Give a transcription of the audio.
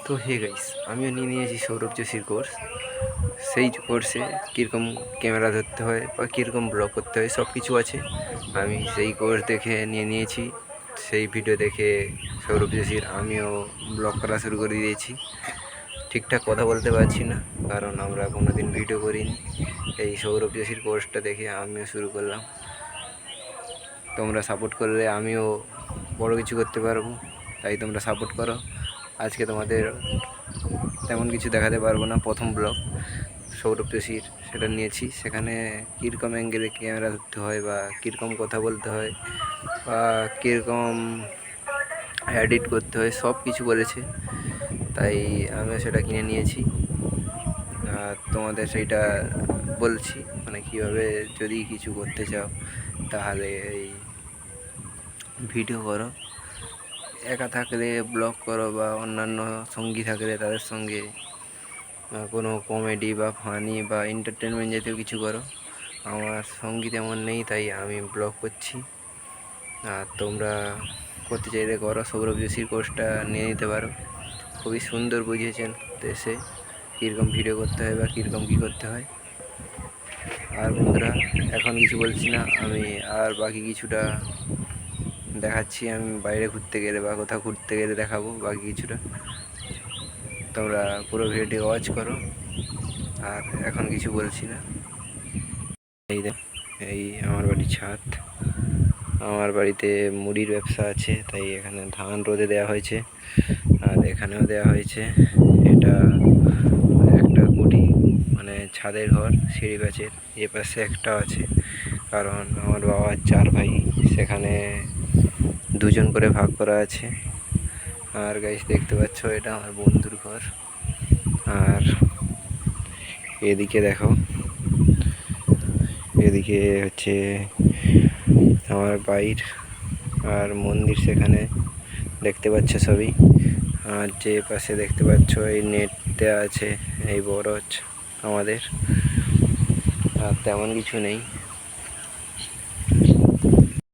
তো hey guys, আমিও নিয়ে নিয়েছি সৌরভ যোশীর কোর্স। সেই কোর্সে কীরকম ক্যামেরা ধরতে হয় বা কীরকম ব্লগ করতে হয় সব কিছু আছে। আমি সেই কোর্স দেখে নিয়ে নিয়েছি। সেই ভিডিও দেখে সৌরভ যোশীর আমিও ব্লগ করা শুরু করে দিয়েছি। ঠিকঠাক কথা বলতে পারছি না, কারণ আমরা কোনো দিন ভিডিও করিনি। এই সৌরভ যোশীর কোর্সটা দেখে আমিও শুরু করলাম। তোমরা সাপোর্ট করলে আমিও বড় কিছু করতে পারবো, তাই তোমরা সাপোর্ট করো। আজকে তোমাদের তেমন কিছু দেখাতে পারবো না, প্রথম ব্লগ সৌরভ যোশীর সেটা নিয়েছি। সেখানে কীরকম অ্যাঙ্গেলে ক্যামেরা ধরতে হয় বা কীরকম কথা বলতে হয় বা কীরকম এডিট করতে হয় সব কিছু বলেছে, তাই আমিও সেটা কিনে নিয়েছি। আর তোমাদের সেইটা বলছি, মানে কীভাবে যদি কিছু করতে চাও তাহলে এই ভিডিও করো, একা থাকলে ব্লগ করো বা অন্যান্য সঙ্গী থাকলে তাদের সঙ্গে কোনো কমেডি বা ফানি বা এন্টারটেনমেন্ট জাতীয় কিছু করো। আমার সঙ্গী তেমন নেই, তাই আমি ব্লগ করছি। আর তোমরা করতে চাইলে করো, সৌরভ যোশীর কোর্সটা নিয়ে নিতে পারো। খুবই সুন্দর বুঝিয়েছেন দেশে কীরকম ভিডিও করতে হয় বা কীরকম কী করতে হয়। আর বন্ধুরা, এখন কিছু বলছি না, আমি আর বাকি কিছুটা দেখাচ্ছি। আমি বাইরে ঘুরতে গেলে বা কোথাও ঘুরতে গেলে দেখাবো বাকি কিছুটা। তোমরা পুরো ভিডিওটি ওয়াচ করো। আর এখন কিছু বলছি না। এই আমার বাড়ির ছাদ। আমার বাড়িতে মুড়ির ব্যবসা আছে, তাই এখানে ধান রোদে দেওয়া হয়েছে আর এখানেও দেওয়া হয়েছে। এটা একটা কুটি, মানে ছাদের ঘর, সিঁড়ি গাছের এ পাশে একটা আছে, কারণ আমার বাবার 4 ভাই, সেখানে 2 জন করে ভাগ করা আছে। আর গাইস দেখতে পাচ্ছ, এটা আমার বন্ধুর ঘর। আর এদিকে দেখো, এদিকে হচ্ছে আমার বাইর আর মন্দির, সেখানে দেখতে পাচ্ছ সবই। আর যে পাশে দেখতে পাচ্ছ এই নেট দেওয়া আছে, এই বরজ আমাদের। আর তেমন কিছু নেই।